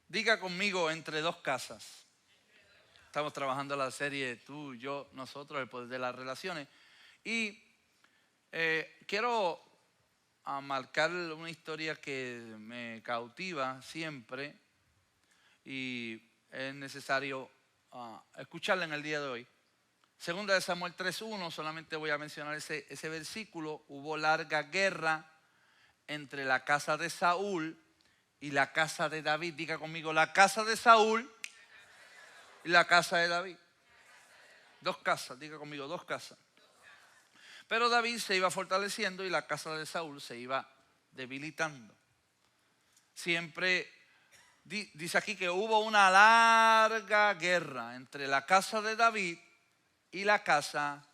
Diga conmigo entre dos casas. Estamos trabajando la serie tú, yo, nosotros, el poder de las relaciones. Y quiero marcar una historia que me cautiva siempre y es necesario escucharla en el día de hoy. Segunda de Samuel 3:1, solamente voy a mencionar ese versículo. Hubo larga guerra entre la casa de Saúl y la casa de David. Diga conmigo, la casa de Saúl y la casa de David. Dos casas, diga conmigo, dos casas. Pero David se iba fortaleciendo y la casa de Saúl se iba debilitando. Siempre dice aquí que hubo una larga guerra entre la casa de David y la casa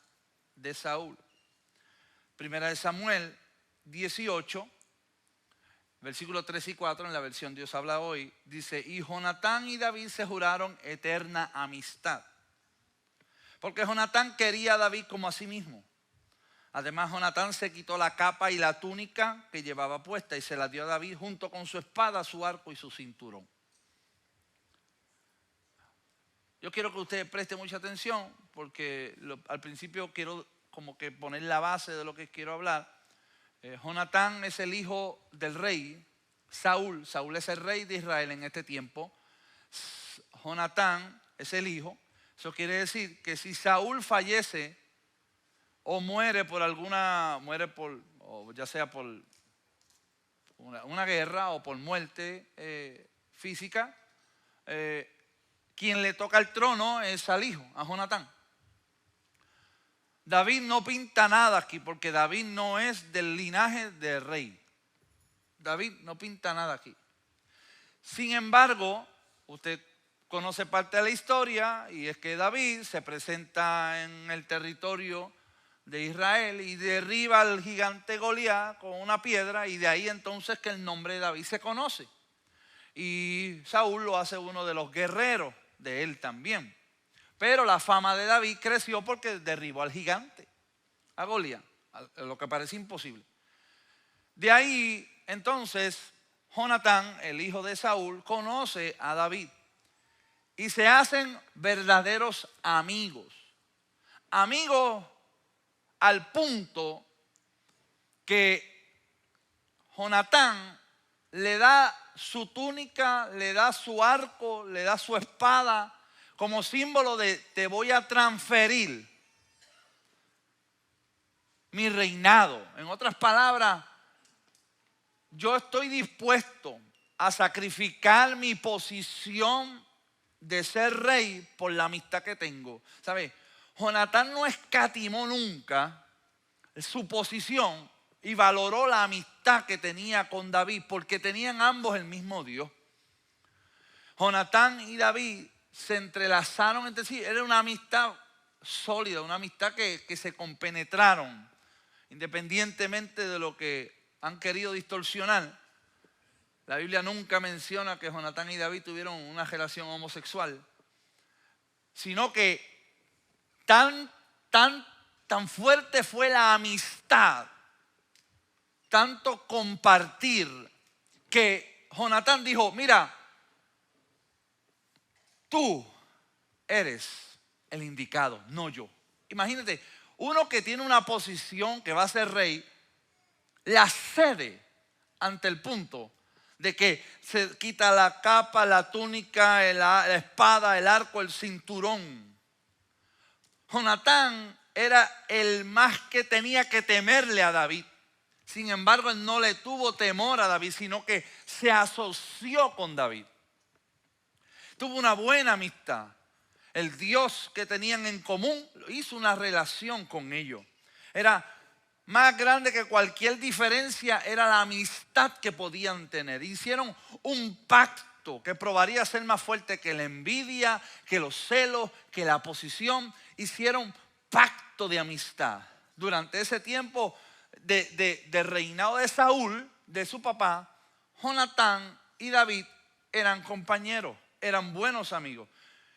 de Saúl. Primera de Samuel 18, versículos 3 y 4 en la versión Dios habla hoy, dice: y Jonatán y David se juraron eterna amistad, porque Jonatán quería a David como a sí mismo. Además, Jonatán se quitó la capa y la túnica que llevaba puesta y se la dio a David junto con su espada, su arco y su cinturón. Yo quiero que usted preste mucha atención porque al principio quiero como que poner la base de lo que quiero hablar. Jonatán es el hijo del rey Saúl. Saúl es el rey de Israel en este tiempo. Jonatán es el hijo. Eso quiere decir que si Saúl fallece o muere por o ya sea por una guerra o por muerte física, quien le toca el trono es al hijo, a Jonatán. David no pinta nada aquí porque David no es del linaje del rey. David no pinta nada aquí. Sin embargo, usted conoce parte de la historia y es que David se presenta en el territorio de Israel y derriba al gigante Goliat con una piedra, y de ahí entonces que el nombre de David se conoce. Y Saúl lo hace uno de los guerreros de él también. Pero la fama de David creció porque derribó al gigante, a Goliat, lo que parece imposible. De ahí entonces Jonatán, el hijo de Saúl, conoce a David y se hacen verdaderos amigos. Amigos al punto que Jonatán le da su túnica, le da su arco, le da su espada como símbolo de: te voy a transferir mi reinado. En otras palabras, yo estoy dispuesto a sacrificar mi posición de ser rey por la amistad que tengo. ¿Sabe? Jonatán no escatimó nunca su posición y valoró la amistad que tenía con David, porque tenían ambos el mismo Dios. Jonatán y David se entrelazaron entre sí. Era una amistad sólida, una amistad que se compenetraron, independientemente de lo que han querido distorsionar. La Biblia nunca menciona que Jonatán y David tuvieron una relación homosexual, sino que tan fuerte fue la amistad, tanto compartir, que Jonatán dijo: mira, tú eres el indicado, no yo. Imagínate, uno que tiene una posición, que va a ser rey, la cede ante el punto de que se quita la capa, la túnica, la espada, el arco, el cinturón. Jonatán era el más que tenía que temerle a David. Sin embargo, él no le tuvo temor a David, sino que se asoció con David. Tuvo una buena amistad. El Dios que tenían en común hizo una relación con ellos. Era más grande que cualquier diferencia, era la amistad que podían tener. Hicieron un pacto que probaría ser más fuerte que la envidia, que los celos, que la posición. Hicieron pacto de amistad. Durante ese tiempo de reinado de Saúl, de su papá, Jonatán y David eran compañeros, eran buenos amigos.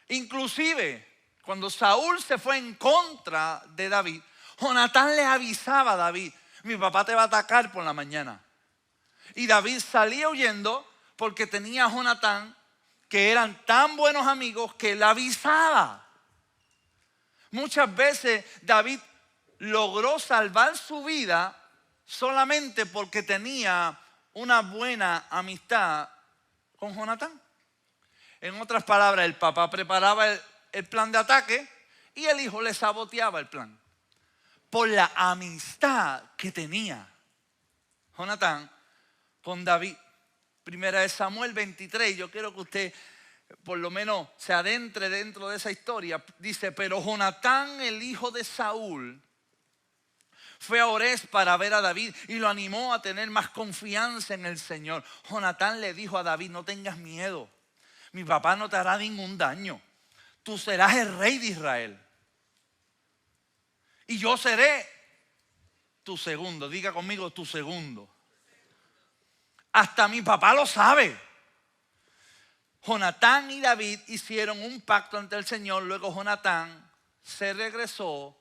Inclusive, cuando Saúl se fue en contra de David, Jonatán le avisaba a David: mi papá te va a atacar por la mañana. Y David salía huyendo porque tenía a Jonatán que eran tan buenos amigos que él avisaba. Muchas veces David logró salvar su vida solamente porque tenía una buena amistad con Jonatán. En otras palabras, el papá preparaba el plan de ataque y el hijo le saboteaba el plan. Por la amistad que tenía Jonatán con David. Primera de Samuel 23, yo quiero que usted por lo menos se adentre dentro de esa historia. Dice, pero Jonatán, el hijo de Saúl, fue a Orés para ver a David y lo animó a tener más confianza en el Señor. Jonatán le dijo a David, no tengas miedo, mi papá no te hará ningún daño. Tú serás el rey de Israel. Y yo seré tu segundo. Diga conmigo, tu segundo. Hasta mi papá lo sabe. Jonatán y David hicieron un pacto ante el Señor. Luego Jonatán se regresó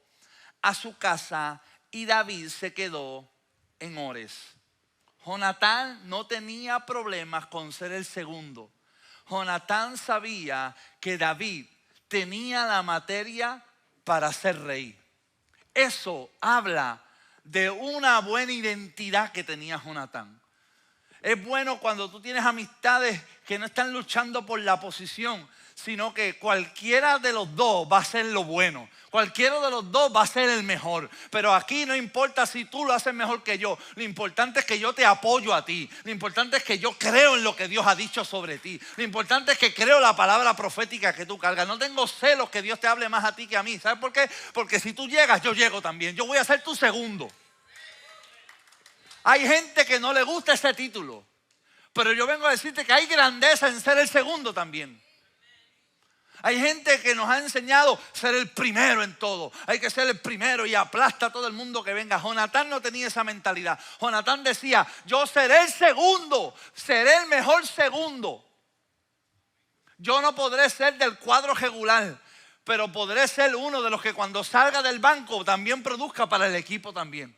a su casa y David se quedó en Orés. Jonatán no tenía problemas con ser el segundo. Jonatán sabía que David tenía la materia para ser rey. Eso habla de una buena identidad que tenía Jonatán. Es bueno cuando tú tienes amistades que no están luchando por la posición, sino que cualquiera de los dos va a ser lo bueno. Cualquiera de los dos va a ser el mejor. Pero aquí no importa si tú lo haces mejor que yo. Lo importante es que yo te apoyo a ti. Lo importante es que yo creo en lo que Dios ha dicho sobre ti. Lo importante es que creo la palabra profética que tú cargas. No tengo celos que Dios te hable más a ti que a mí. ¿Sabes por qué? Porque si tú llegas, yo llego también. Yo voy a ser tu segundo. Hay gente que no le gusta ese título. Pero yo vengo a decirte que hay grandeza en ser el segundo también. Hay gente que nos ha enseñado a ser el primero en todo. Hay que ser el primero y aplasta a todo el mundo que venga. Jonatán no tenía esa mentalidad. Jonatán decía, yo seré el segundo, seré el mejor segundo. Yo no podré ser del cuadro regular, pero podré ser uno de los que cuando salga del banco también produzca para el equipo también.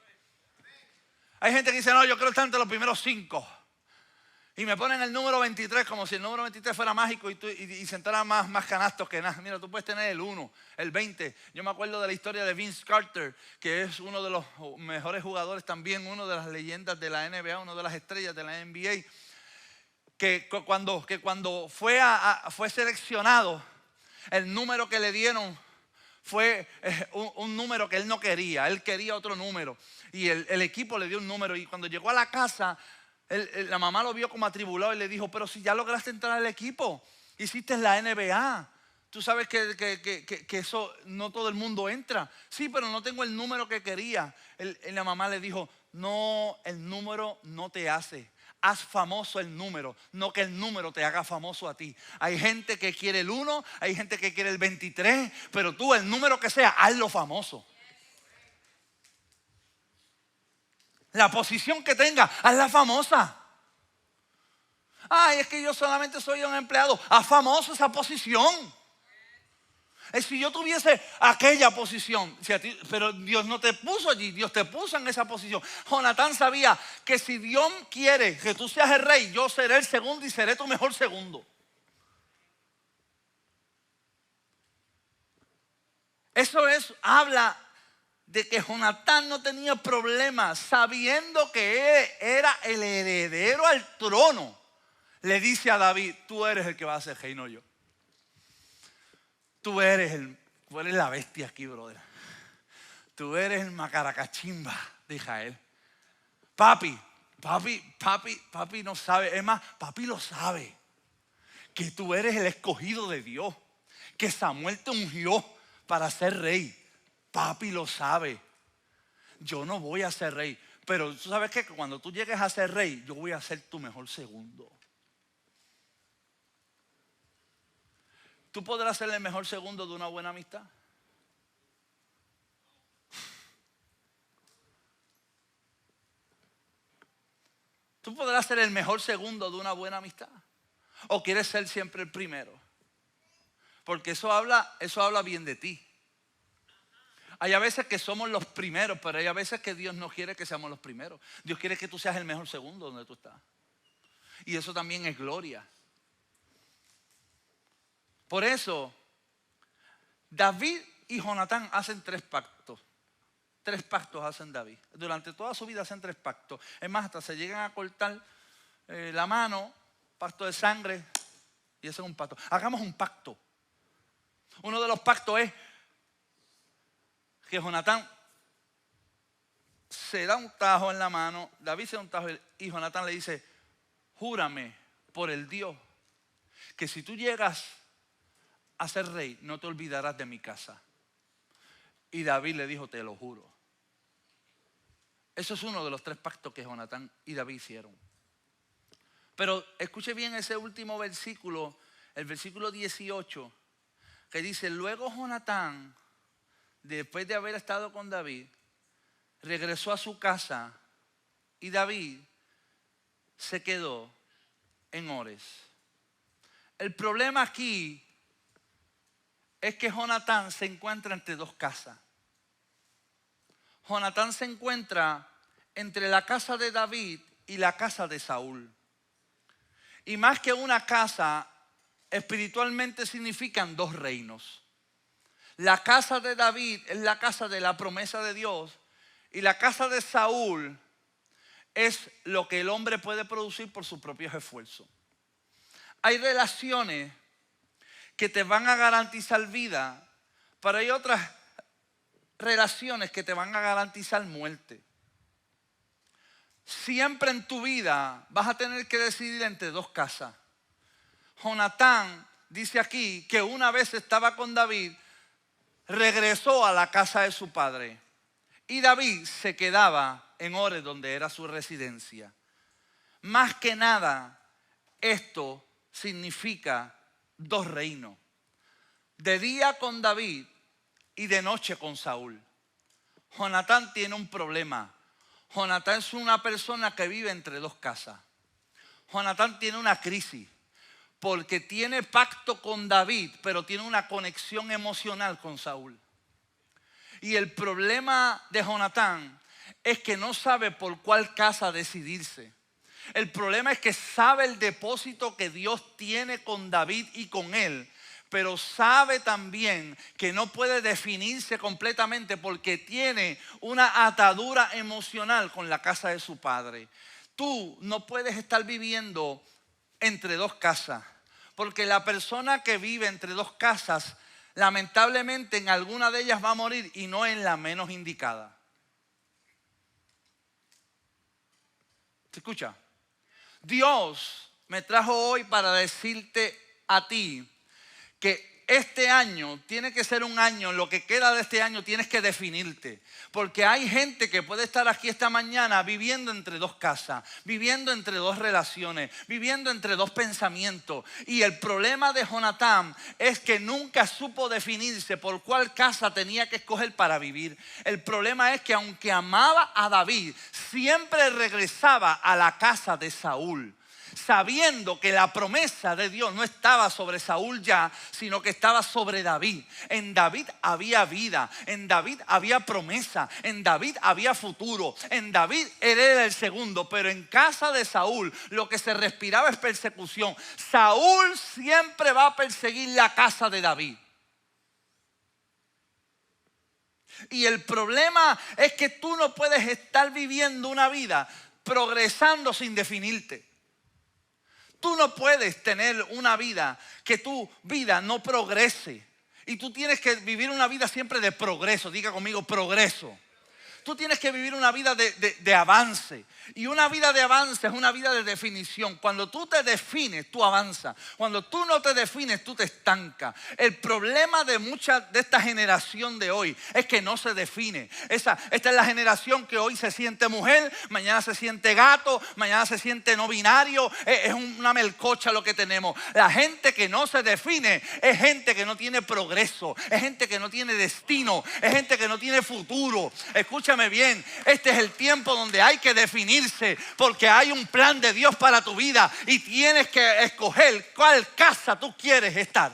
Hay gente que dice, no, yo quiero estar entre los primeros 5. Y me ponen el número 23 como si el número 23 fuera mágico y sentara más canastos que nada. Mira, tú puedes tener el 1, el 20. Yo me acuerdo de la historia de Vince Carter, que es uno de los mejores jugadores también, uno de las leyendas de la NBA, uno de las estrellas de la NBA, que cuando fue seleccionado, el número que le dieron fue un número que él no quería. Él quería otro número. Y el equipo le dio un número. Y cuando llegó a la casa, la mamá lo vio como atribulado y le dijo, pero si ya lograste entrar al equipo, hiciste la NBA. Tú sabes que eso no todo el mundo entra. Sí, pero no tengo el número que quería. La mamá le dijo, no, el número no te hace. Haz famoso el número, no que el número te haga famoso a ti. Hay gente que quiere el 1, hay gente que quiere el 23, pero tú el número que sea, hazlo famoso. La posición que tenga, hazla famosa. Ay, es que yo solamente soy un empleado. Haz famoso esa posición. Si yo tuviese aquella posición, pero Dios no te puso allí, Dios te puso en esa posición. Jonatán sabía que si Dios quiere que tú seas el rey, yo seré el segundo y seré tu mejor segundo. Habla de que Jonatán no tenía problemas, sabiendo que él era el heredero al trono. Le dice a David, tú eres el que va a ser rey, no yo. Tú eres la bestia aquí, brother. Tú eres el macaracachimba de Israel. Papi no sabe. Es más, papi lo sabe. Que tú eres el escogido de Dios. Que Samuel te ungió para ser rey. Papi lo sabe. Yo no voy a ser rey. Pero tú sabes que cuando tú llegues a ser rey, yo voy a ser tu mejor segundo. ¿Tú podrás ser el mejor segundo de una buena amistad? ¿Tú podrás ser el mejor segundo de una buena amistad? ¿O quieres ser siempre el primero? Porque eso habla bien de ti. Hay a veces que somos los primeros, pero hay a veces que Dios no quiere que seamos los primeros. Dios quiere que tú seas el mejor segundo donde tú estás. Y eso también es gloria. Por eso, David y Jonatán hacen 3 pactos. 3 pactos hacen David. Durante toda su vida hacen 3 pactos. Es más, hasta se llegan a cortar la mano, pacto de sangre, y ese es un pacto. Hagamos un pacto. Uno de los pactos es que Jonatán se da un tajo en la mano, David se da un tajo y Jonatán le dice, júrame por el Dios que si tú llegas a ser rey, no te olvidarás de mi casa. Y David le dijo, te lo juro. Eso es uno de los 3 pactos que Jonatán y David hicieron. Pero escuche bien ese último versículo, el versículo 18, que dice, luego Jonatán, después de haber estado con David, regresó a su casa y David se quedó en Ores. El problema aquí es que Jonatán se encuentra entre 2 casas. Jonatán se encuentra entre la casa de David y la casa de Saúl. Y más que una casa, espiritualmente significan 2 reinos. La casa de David es la casa de la promesa de Dios y la casa de Saúl es lo que el hombre puede producir por sus propios esfuerzos. Hay relaciones que te van a garantizar vida, pero hay otras relaciones que te van a garantizar muerte. Siempre en tu vida vas a tener que decidir entre 2 casas. Jonatán dice aquí que una vez estaba con David, regresó a la casa de su padre y David se quedaba en Ores, donde era su residencia. Más que nada, esto significa 2 reinos. De día con David y de noche con Saúl. Jonatán tiene un problema. Jonatán es una persona que vive entre 2 casas. Jonatán tiene una crisis porque tiene pacto con David, pero tiene una conexión emocional con Saúl. Y el problema de Jonatán es que no sabe por cuál casa decidirse. El problema es que sabe el depósito que Dios tiene con David y con él, pero sabe también que no puede definirse completamente porque tiene una atadura emocional con la casa de su padre. Tú no puedes estar viviendo entre 2 casas, porque la persona que vive entre 2 casas, lamentablemente en alguna de ellas va a morir y no en la menos indicada. ¿Se escucha? Dios me trajo hoy para decirte a ti que este año tiene que ser un año, lo que queda de este año tienes que definirte. Porque hay gente que puede estar aquí esta mañana viviendo entre 2 casas, viviendo entre 2 relaciones, viviendo entre 2 pensamientos. Y el problema de Jonatán es que nunca supo definirse por cuál casa tenía que escoger para vivir. El problema es que aunque amaba a David, siempre regresaba a la casa de Saúl, sabiendo que la promesa de Dios no estaba sobre Saúl ya, sino que estaba sobre David. En David había vida, en David había promesa, en David había futuro, en David él era el segundo, pero en casa de Saúl lo que se respiraba es persecución. Saúl siempre va a perseguir la casa de David. Y el problema es que tú no puedes estar viviendo una vida progresando sin definirte. Tú no puedes tener una vida que tu vida no progrese. Y tú tienes que vivir una vida siempre de progreso. Diga conmigo, progreso. Tú tienes que vivir una vida de avance. Y una vida de avance es una vida de definición. Cuando tú te defines, tú avanzas. Cuando tú no te defines, tú te estancas. El problema de mucha de esta generación de hoy es que no se define. Esta es la generación que hoy se siente mujer, mañana se siente gato, mañana se siente no binario. Es una melcocha lo que tenemos. La gente que no se define es gente que no tiene progreso, es gente que no tiene destino, es gente que no tiene futuro. Escúchame bien, este es el tiempo donde hay que definirse, porque hay un plan de Dios para tu vida y tienes que escoger cuál casa tú quieres estar.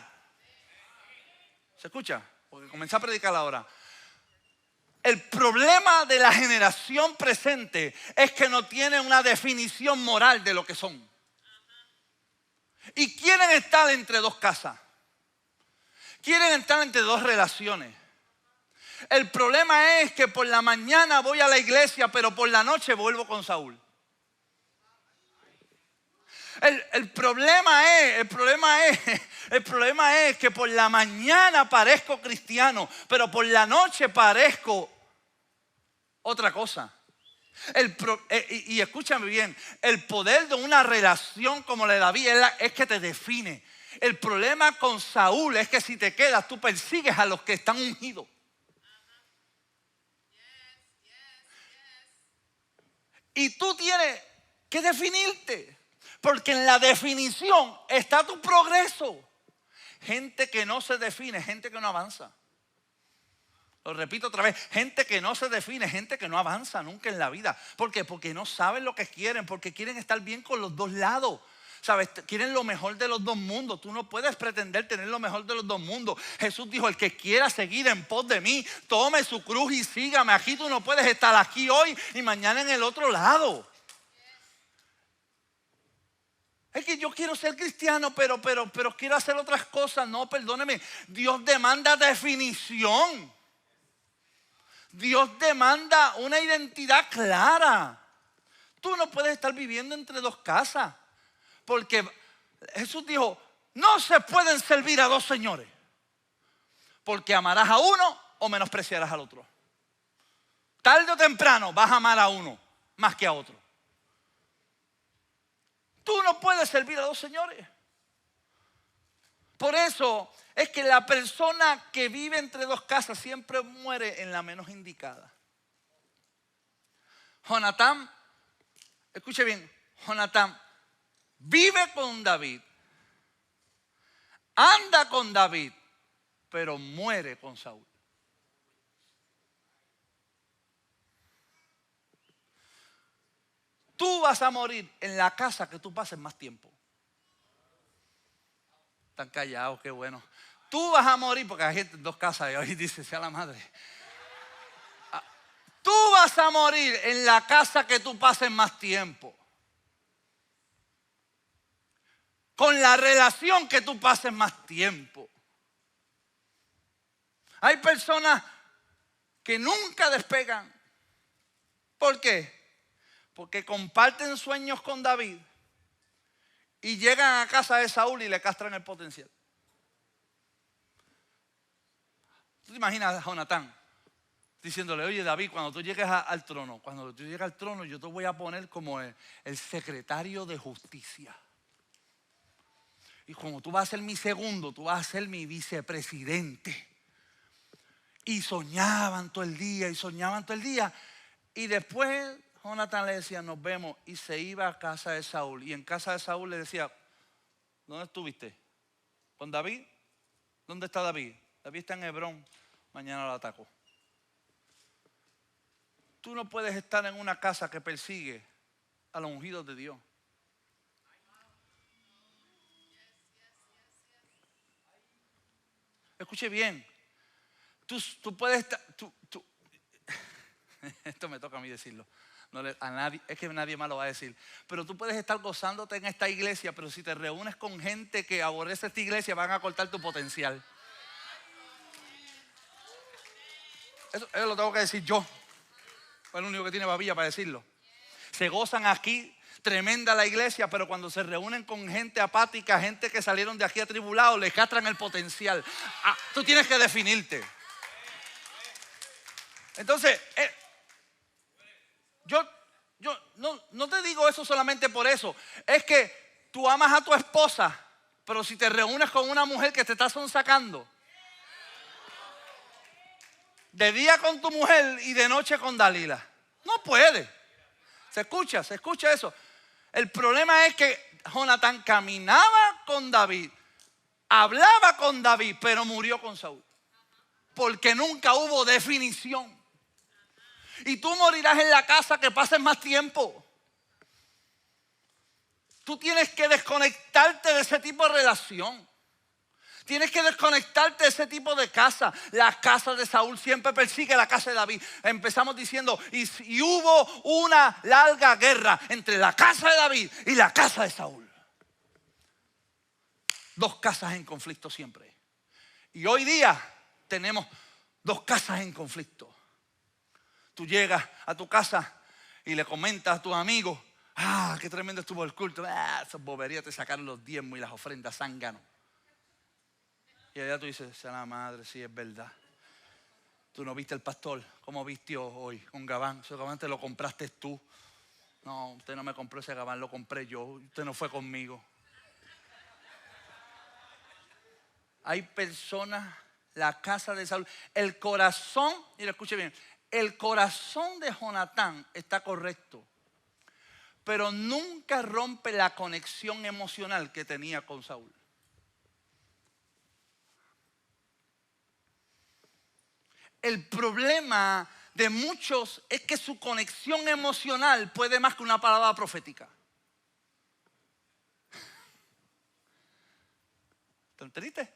¿Se escucha? Porque comencé a predicar ahora. El problema de la generación presente es que no tiene una definición moral de lo que son. Y quieren estar entre 2 casas. quieren entrar entre dos relaciones. El problema es que por la mañana voy a la iglesia, pero por la noche vuelvo con Saúl. El problema es que por la mañana parezco cristiano, pero por la noche parezco otra cosa. Y escúchame bien, el poder de una relación como la de David es que te define. El problema con Saúl es que si te quedas, tú persigues a los que están ungidos. Y tú tienes que definirte, porque en la definición está tu progreso. Gente que no se define, gente que no avanza. Lo repito otra vez, gente que no se define, gente que no avanza nunca en la vida. ¿Por qué? Porque no saben lo que quieren, porque quieren estar bien con los dos lados. ¿Sabes? Quieren lo mejor de los dos mundos. Tú no puedes pretender tener lo mejor de los dos mundos. Jesús dijo, el que quiera seguir en pos de mí, tome su cruz y sígame. Aquí tú no puedes estar aquí hoy y mañana en el otro lado. Es que yo quiero ser cristiano, pero quiero hacer otras cosas. No, perdóneme. Dios demanda definición. Dios demanda una identidad clara. Tú no puedes estar viviendo entre dos casas. Porque Jesús dijo, no se pueden servir a dos señores. Porque amarás a uno o menospreciarás al otro. Tarde o temprano vas a amar a uno más que a otro. Tú no puedes servir a dos señores. Por eso es que la persona que vive entre dos casas siempre muere en la menos indicada. Jonatán, escuche bien, Jonatán vive con David, anda con David, pero muere con Saúl. Tú vas a morir en la casa que tú pases más tiempo. Están callados, qué bueno. Tú vas a morir, porque hay gente en dos casas y hoy dice, sea la madre. Tú vas a morir en la casa que tú pases más tiempo. Con la relación que tú pases más tiempo. Hay personas que nunca despegan. ¿Por qué? Porque comparten sueños con David y llegan a casa de Saúl y le castran el potencial. ¿Tú te imaginas a Jonatán diciéndole, oye David, cuando tú llegues al trono, yo te voy a poner como el secretario de justicia? Y como tú vas a ser mi segundo, tú vas a ser mi vicepresidente. Y soñaban todo el día, Y después Jonatán le decía, nos vemos. Y se iba a casa de Saúl. Y en casa de Saúl le decía, ¿dónde estuviste? ¿Con David? ¿Dónde está David? David está en Hebrón. Mañana lo ataco. Tú no puedes estar en una casa que persigue a los ungidos de Dios. Escuche bien. Tú puedes estar. Esto me toca a mí decirlo. A nadie, es que nadie más lo va a decir. Pero tú puedes estar gozándote en esta iglesia, pero si te reúnes con gente que aborrece esta iglesia, van a cortar tu potencial. Eso lo tengo que decir yo. Soy el único que tiene babilla para decirlo. Se gozan aquí, tremenda la iglesia, pero cuando se reúnen con gente apática, gente que salieron de aquí atribulados, les castran el potencial. Tú tienes que definirte. Entonces, yo no te digo eso solamente por eso. Es que tú amas a tu esposa, pero si te reúnes con una mujer que te está sonsacando, de día con tu mujer y de noche con Dalila, no puede. Se escucha eso. El problema es que Jonatán caminaba con David, hablaba con David, pero murió con Saúl. Porque nunca hubo definición. Y tú morirás en la casa que pases más tiempo. Tú tienes que desconectarte de ese tipo de relación. Tienes que desconectarte de ese tipo de casa. La casa de Saúl siempre persigue la casa de David. Empezamos diciendo, y hubo una larga guerra entre la casa de David y la casa de Saúl. Dos casas en conflicto siempre. Y hoy día tenemos dos casas en conflicto. Tú llegas a tu casa y le comentas a tus amigos, qué tremendo estuvo el culto. Esas boberías te sacaron los diezmos y las ofrendas zángano. Y allá tú dices, sea la madre, sí es verdad. Tú no viste el pastor, cómo vistió hoy, un gabán. Ese gabán te lo compraste tú. No, usted no me compró ese gabán, lo compré yo. Usted no fue conmigo. Hay personas, la casa de Saúl, el corazón, mira, escuche bien, el corazón de Jonatán está correcto, pero nunca rompe la conexión emocional que tenía con Saúl. El problema de muchos es que su conexión emocional puede más que una palabra profética. ¿Te entendiste?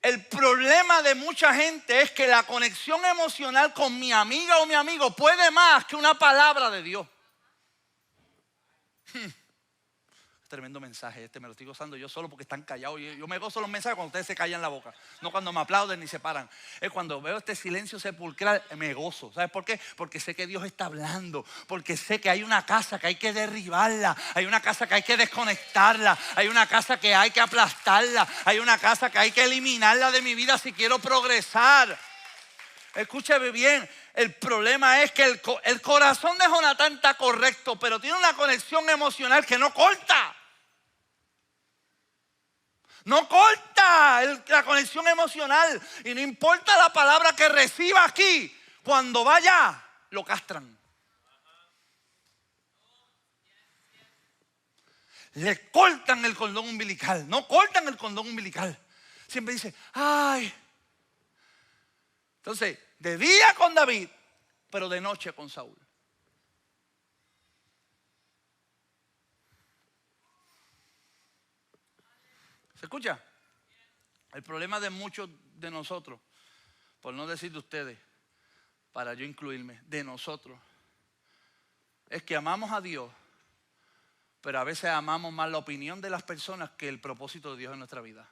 El problema de mucha gente es que la conexión emocional con mi amiga o mi amigo puede más que una palabra de Dios. Tremendo mensaje me lo estoy gozando yo solo porque están callados. Yo me gozo los mensajes cuando ustedes se callan la boca, no cuando me aplauden ni se paran. Es cuando veo este silencio sepulcral, me gozo. ¿Sabes por qué? Porque sé que Dios está hablando, porque sé que hay una casa que hay que derribarla, hay una casa que hay que desconectarla, hay una casa que hay que aplastarla, hay una casa que hay que eliminarla de mi vida si quiero progresar. Escúcheme bien, el problema es que el corazón de Jonatán está correcto, pero tiene una conexión emocional que no corta. No corta la conexión emocional. Y no importa la palabra que reciba aquí, cuando vaya, lo castran. Le cortan el cordón umbilical. No cortan el cordón umbilical. Siempre dice, ay. Entonces, de día con David, pero de noche con Saúl. ¿Se escucha? El problema de muchos de nosotros, por no decir de ustedes, para yo incluirme, de nosotros, es que amamos a Dios, pero a veces amamos más la opinión de las personas que el propósito de Dios en nuestra vida.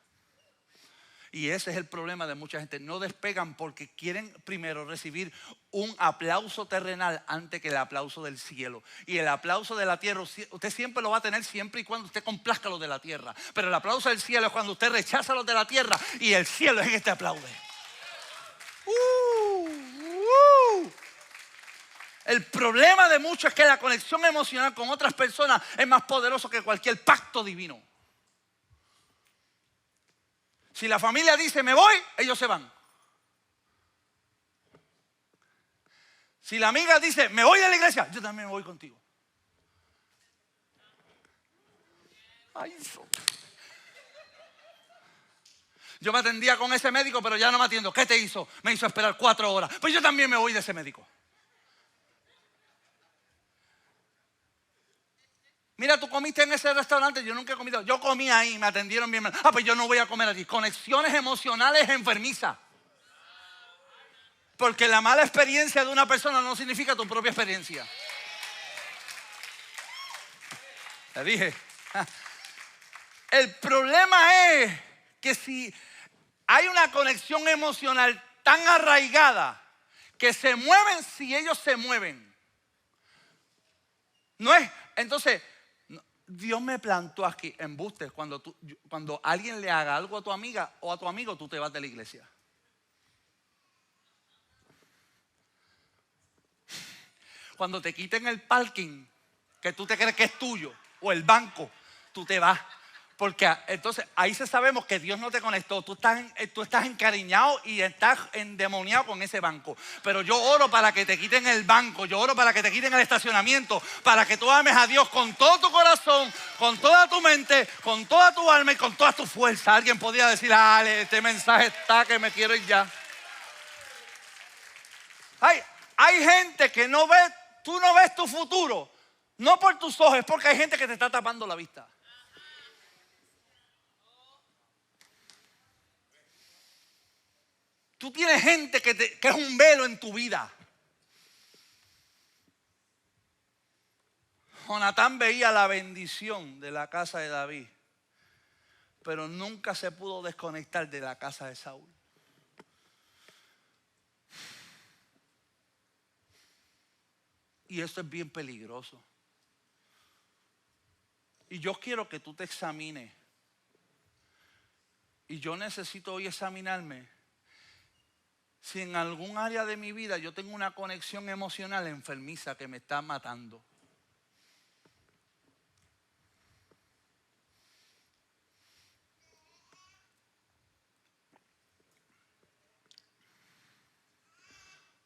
Y ese es el problema de mucha gente. No despegan porque quieren primero recibir un aplauso terrenal antes que el aplauso del cielo. Y el aplauso de la tierra, usted siempre lo va a tener siempre y cuando usted complazca lo de la tierra. Pero el aplauso del cielo es cuando usted rechaza lo de la tierra y el cielo es el que te aplaude. El problema de muchos es que la conexión emocional con otras personas es más poderoso que cualquier pacto divino. Si la familia dice me voy, ellos se van. Si la amiga dice me voy de la iglesia, yo también me voy contigo. Ay, yo me atendía con ese médico, pero ya no me atiendo. ¿Qué te hizo? Me hizo esperar 4 horas. Pues yo también me voy de ese médico. Mira, tú comiste en ese restaurante, yo nunca he comido. Yo comí ahí, me atendieron bien. Pues yo no voy a comer allí. Conexiones emocionales enfermizas. Porque la mala experiencia de una persona no significa tu propia experiencia. Te dije. El problema es que si hay una conexión emocional tan arraigada que se mueven si ellos se mueven. No es, entonces, Dios me plantó aquí, embuste, cuando alguien le haga algo a tu amiga o a tu amigo, tú te vas de la iglesia. Cuando te quiten el parking, que tú te crees que es tuyo, o el banco, tú te vas. Porque entonces ahí sabemos que Dios no te conectó. Tú estás encariñado y estás endemoniado con ese banco. Pero yo oro para que te quiten el banco. Yo oro para que te quiten el estacionamiento. Para que tú ames a Dios con todo tu corazón, con toda tu mente, con toda tu alma y con toda tu fuerza. Alguien podría decir, este mensaje está que me quiero ir ya. Hay gente que no ve, tú no ves tu futuro. No por tus ojos, es porque hay gente que te está tapando la vista. Tú tienes gente que es un velo en tu vida. Jonatán veía la bendición de la casa de David, pero nunca se pudo desconectar de la casa de Saúl. Y esto es bien peligroso. Y yo quiero que tú te examines. Y yo necesito hoy examinarme si en algún área de mi vida yo tengo una conexión emocional enfermiza que me está matando.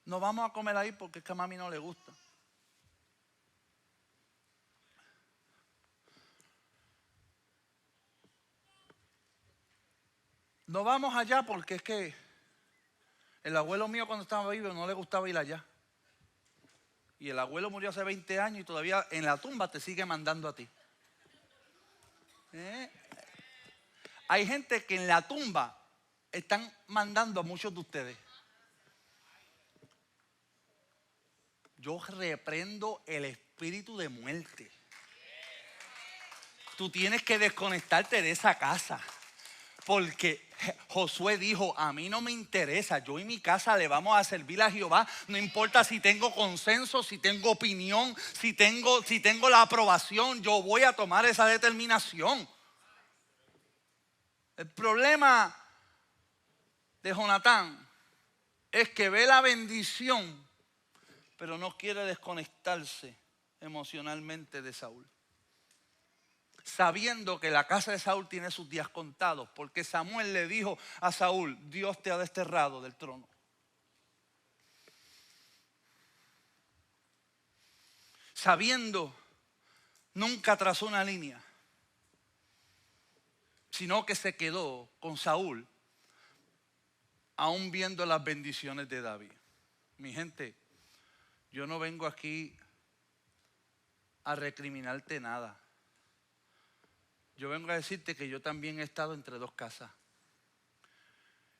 No vamos a comer ahí porque es que a mami no le gusta. No vamos allá porque es que el abuelo mío cuando estaba vivo no le gustaba ir allá. Y el abuelo murió hace 20 años y todavía en la tumba te sigue mandando a ti. Hay gente que en la tumba están mandando a muchos de ustedes. Yo reprendo el espíritu de muerte. Tú tienes que desconectarte de esa casa. Porque Josué dijo, a mí no me interesa, yo y mi casa le vamos a servir a Jehová. No importa si tengo consenso, si tengo opinión, si tengo la aprobación, yo voy a tomar esa determinación. El problema de Jonatán es que ve la bendición, pero no quiere desconectarse emocionalmente de Saúl. Sabiendo que la casa de Saúl tiene sus días contados, porque Samuel le dijo a Saúl, Dios te ha desterrado del trono. Sabiendo, nunca trazó una línea, sino que se quedó con Saúl, aún viendo las bendiciones de David. Mi gente, yo no vengo aquí a recriminarte nada. Yo vengo a decirte que yo también he estado entre dos casas.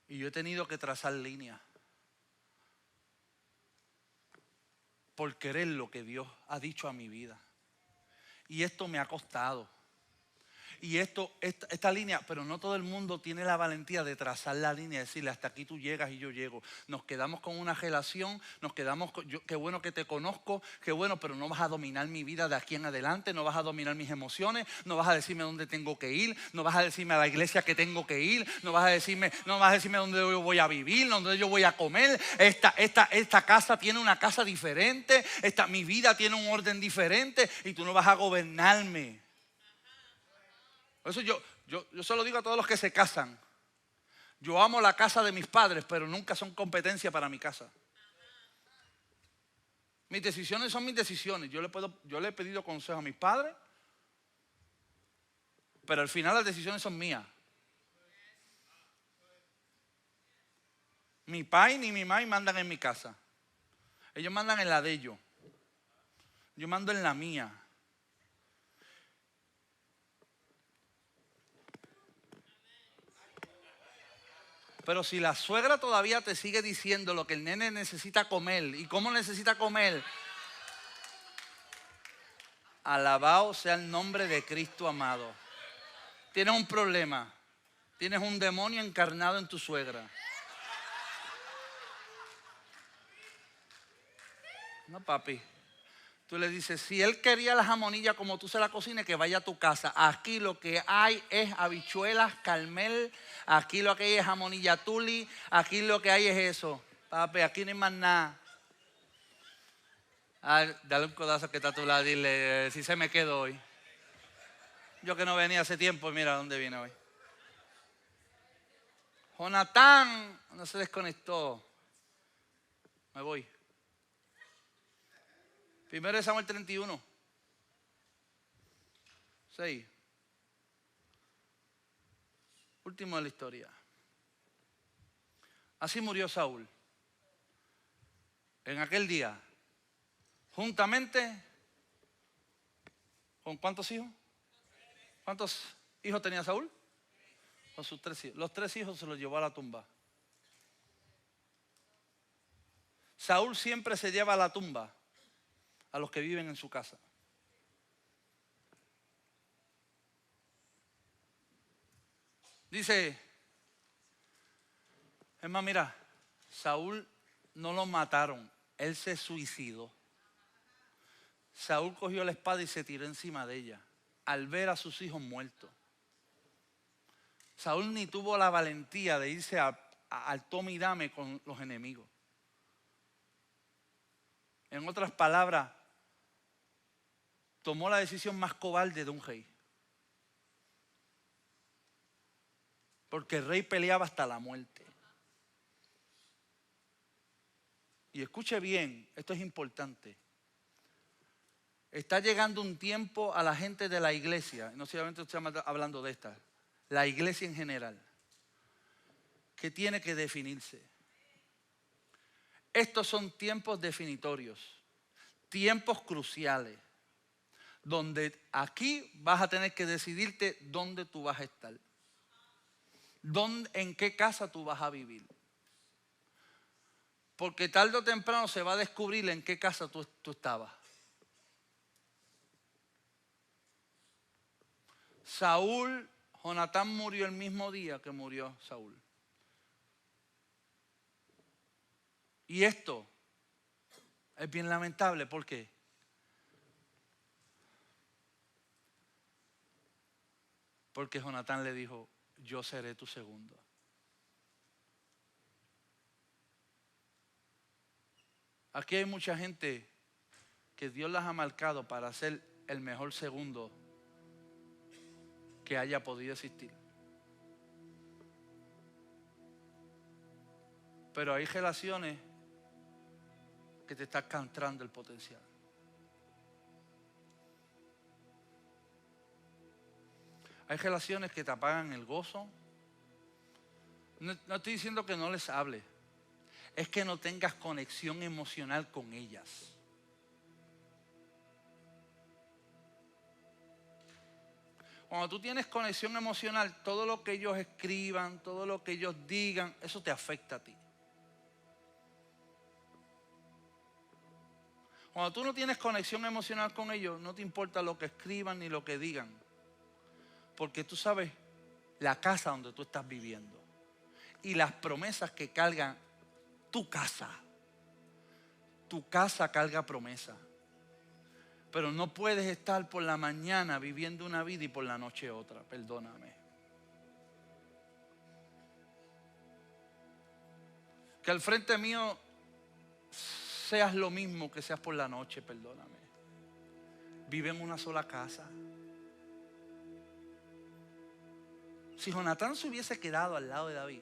Y yo he tenido que trazar líneas. Por querer lo que Dios ha dicho a mi vida. Y esto me ha costado. Y esta línea, pero no todo el mundo tiene la valentía de trazar la línea y decirle hasta aquí tú llegas y yo llego. Nos quedamos con una relación, qué bueno que te conozco, qué bueno, pero no vas a dominar mi vida de aquí en adelante, no vas a dominar mis emociones, no vas a decirme dónde tengo que ir, no vas a decirme a la iglesia que tengo que ir, no vas a decirme dónde yo voy a vivir, dónde yo voy a comer. Esta casa tiene una casa diferente, mi vida tiene un orden diferente y tú no vas a gobernarme. Por eso yo se lo digo a todos los que se casan. Yo amo la casa de mis padres, pero nunca son competencia para mi casa. Mis decisiones son mis decisiones. Yo le he pedido consejo a mis padres, pero al final las decisiones son mías. Mi pai ni mi mai mandan en mi casa. Ellos mandan en la de ellos. Yo mando en la mía. Pero si la suegra todavía te sigue diciendo lo que el nene necesita comer y cómo necesita comer, alabado sea el nombre de Cristo amado. Tienes un problema. Tienes un demonio encarnado en tu suegra. No, papi. Tú le dices, si él quería la jamonilla como tú se la cocines, que vaya a tu casa. Aquí lo que hay es habichuelas, carmel. Aquí lo que hay es jamonilla tuli. Aquí lo que hay es eso. Papi, aquí no hay más nada. Dale un codazo que está a tu lado. Dile, si se me quedó hoy. Yo que no venía hace tiempo, mira dónde viene hoy. Jonatán no se desconectó. Me voy. 1 Samuel 31. 6. Último de la historia. Así murió Saúl. En aquel día, juntamente, ¿con cuántos hijos? ¿Cuántos hijos tenía Saúl? Con sus 3 hijos. Los 3 hijos se los llevó a la tumba. Saúl siempre se lleva a la tumba a los que viven en su casa. Dice, es más, mira, Saúl no lo mataron, él se suicidó. Saúl cogió la espada y se tiró encima de ella al ver a sus hijos muertos. Saúl ni tuvo la valentía de irse al tome y dame con los enemigos. En otras palabras, tomó la decisión más cobarde de un rey. Porque el rey peleaba hasta la muerte. Y escuche bien, esto es importante. Está llegando un tiempo a la gente de la iglesia, no solamente estamos hablando de esta, la iglesia en general, que tiene que definirse. Estos son tiempos definitorios, tiempos cruciales, donde aquí vas a tener que decidirte dónde tú vas a estar, en qué casa tú vas a vivir. Porque tarde o temprano se va a descubrir en qué casa tú estabas. Jonatán murió el mismo día que murió Saúl. Y esto es bien lamentable. ¿Por qué? Porque Jonatán le dijo, yo seré tu segundo. Aquí hay mucha gente que Dios las ha marcado para ser el mejor segundo que haya podido existir. Pero hay relaciones que te están castrando el potencial. Hay relaciones que te apagan el gozo. No estoy diciendo que no les hable. Es que no tengas conexión emocional con ellas. Cuando tú tienes conexión emocional, todo lo que ellos escriban, todo lo que ellos digan, eso te afecta a ti. Cuando tú no tienes conexión emocional con ellos, no te importa lo que escriban ni lo que digan. Porque tú sabes la casa donde tú estás viviendo y las promesas que cargan tu casa. Tu casa carga promesas. Pero no puedes estar por la mañana viviendo una vida y por la noche otra. Perdóname. Que al frente mío seas lo mismo que seas por la noche, perdóname. Vive en una sola casa. Si Jonatán se hubiese quedado al lado de David,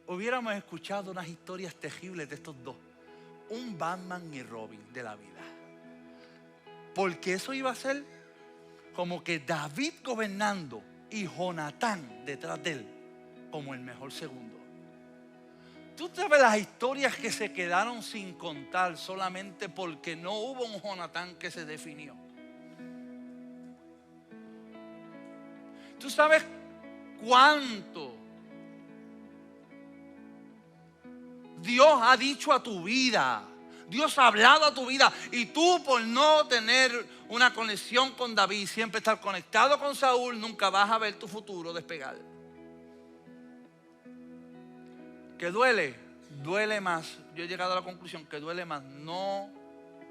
hubiéramos escuchado unas historias terribles de estos dos. Un Batman y Robin de la vida. Porque eso iba a ser como que David gobernando y Jonatán detrás de él como el mejor segundo. Tú sabes las historias que se quedaron sin contar solamente porque no hubo un Jonatán que se definió. Tú sabes cuánto Dios ha dicho a tu vida. Dios ha hablado a tu vida. Y tú, por no tener una conexión con David, siempre estar conectado con Saúl, nunca vas a ver tu futuro despegar. ¿Que duele? Duele más. Yo he llegado a la conclusión que duele más no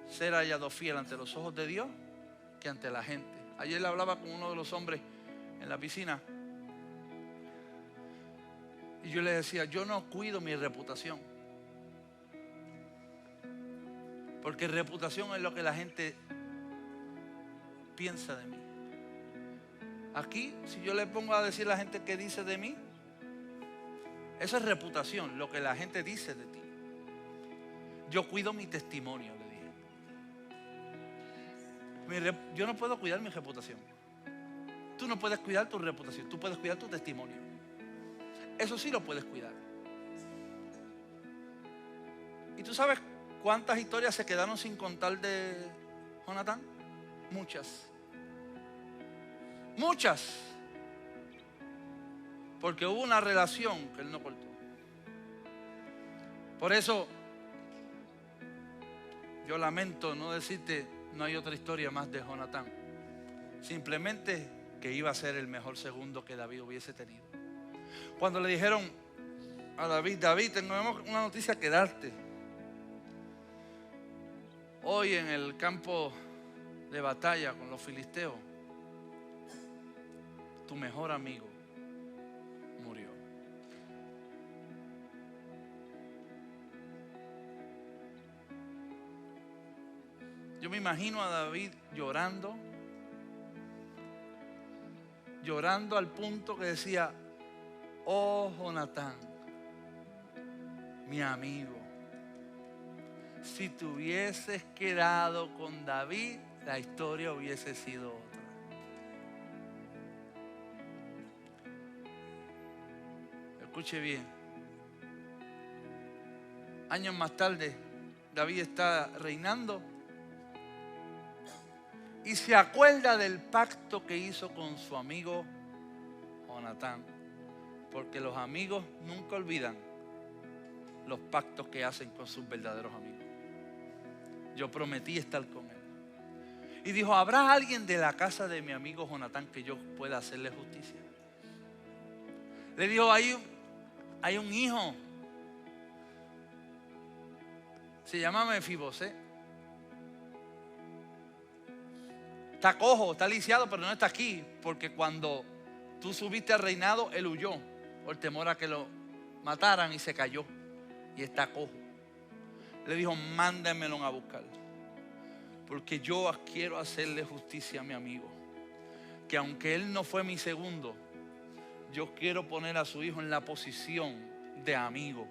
ser hallado fiel ante los ojos de Dios que ante la gente. Ayer le hablaba con uno de los hombres en la piscina. Y yo le decía, yo no cuido mi reputación. Porque reputación es lo que la gente piensa de mí. Aquí, si yo le pongo a decir a la gente qué dice de mí, eso es reputación, lo que la gente dice de ti. Yo cuido mi testimonio, le dije. Yo no puedo cuidar mi reputación. Tú no puedes cuidar tu reputación, tú puedes cuidar tu testimonio. Eso sí lo puedes cuidar. ¿Y tú sabes cuántas historias se quedaron sin contar de Jonatán? Muchas. Muchas. Porque hubo una relación que él no cortó. Por eso yo lamento no decirte, no hay otra historia más de Jonatán. Simplemente que iba a ser el mejor segundo que David hubiese tenido. Cuando le dijeron a David: David, tenemos una noticia que darte. Hoy en el campo de batalla con los filisteos, tu mejor amigo murió. Yo me imagino a David llorando al punto que decía: oh Jonatán, mi amigo, si te hubieses quedado con David, la historia hubiese sido otra. Escuche bien. Años más tarde, David está reinando y se acuerda del pacto que hizo con su amigo Jonatán, porque los amigos nunca olvidan los pactos que hacen con sus verdaderos amigos. Yo prometí estar con él. Y dijo: ¿habrá alguien de la casa de mi amigo Jonatán que yo pueda hacerle justicia? Le dijo: hay un hijo, se llama Mefiboset. Está cojo, está lisiado, pero no está aquí, porque cuando tú subiste al reinado, él huyó por temor a que lo mataran y se cayó. Y está cojo. Le dijo: mándenmelo a buscar, porque yo quiero hacerle justicia a mi amigo, que aunque él no fue mi segundo, yo quiero poner a su hijo en la posición de amigo.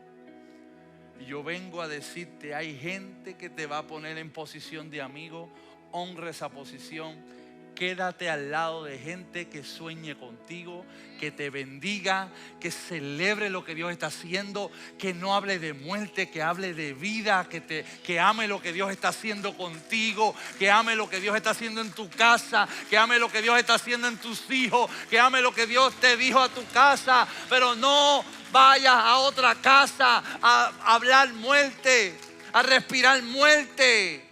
Y yo vengo a decirte: hay gente que te va a poner en posición de amigo. Honra esa posición. Quédate al lado de gente que sueñe contigo, que te bendiga, que celebre lo que Dios está haciendo, que no hable de muerte, que hable de vida, que ame lo que Dios está haciendo contigo, que ame lo que Dios está haciendo en tu casa, que ame lo que Dios está haciendo en tus hijos, que ame lo que Dios te dijo a tu casa, pero no vayas a otra casa a hablar muerte, a respirar muerte.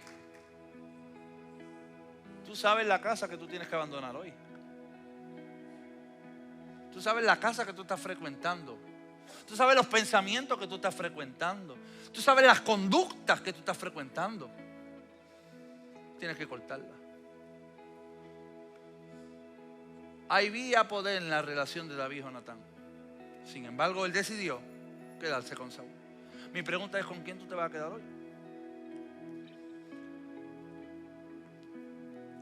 Tú sabes la casa que tú tienes que abandonar hoy. Tú sabes la casa que tú estás frecuentando. Tú sabes los pensamientos que tú estás frecuentando. Tú sabes las conductas que tú estás frecuentando. Tienes que cortarla. Había poder en la relación de David y Jonatán. Sin embargo, él decidió quedarse con Saúl. Mi pregunta es: ¿con quién tú te vas a quedar hoy?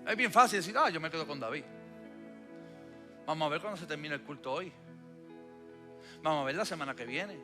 Es bien fácil decir: yo me quedo con David. Vamos a ver cuando se termine el culto hoy. Vamos a ver la semana que viene.